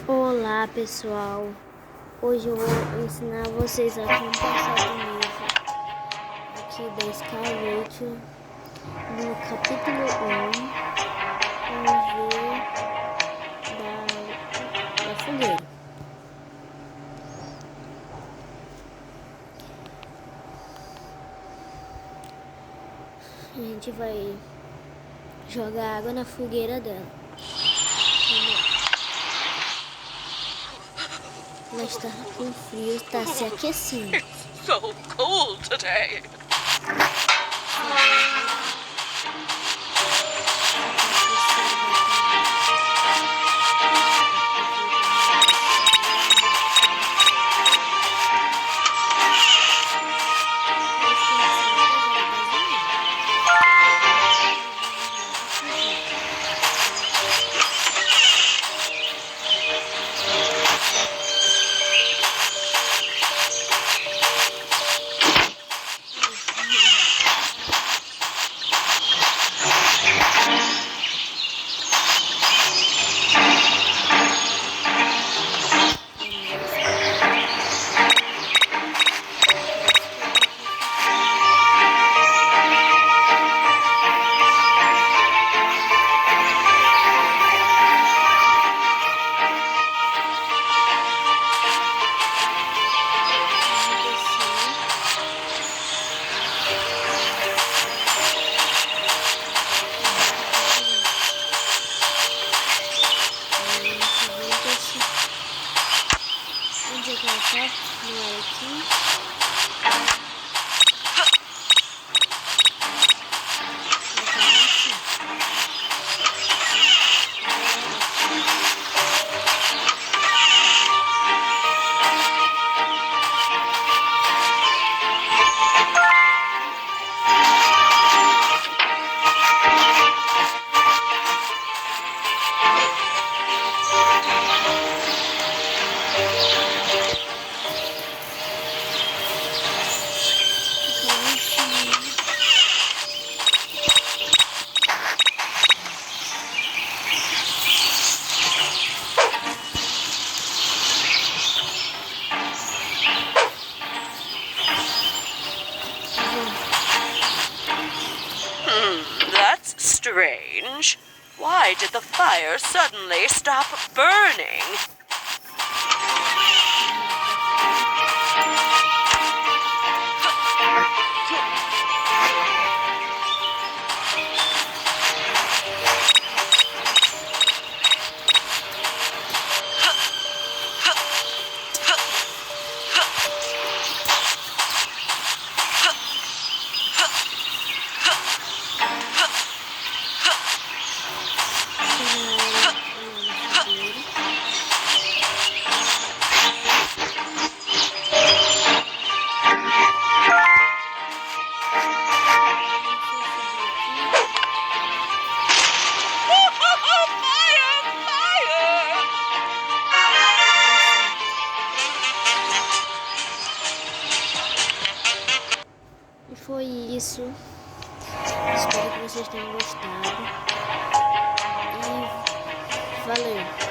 Olá pessoal, hoje eu vou ensinar vocês a como passar de nível aqui da escala no capítulo 1, vamos ver da fogueira. A gente vai jogar água na fogueira dela. Ela está com frio, está se aquecendo. It's so cold today. That's strange. Why did the fire suddenly stop burning? E foi isso. Espero que vocês tenham gostado. E valeu!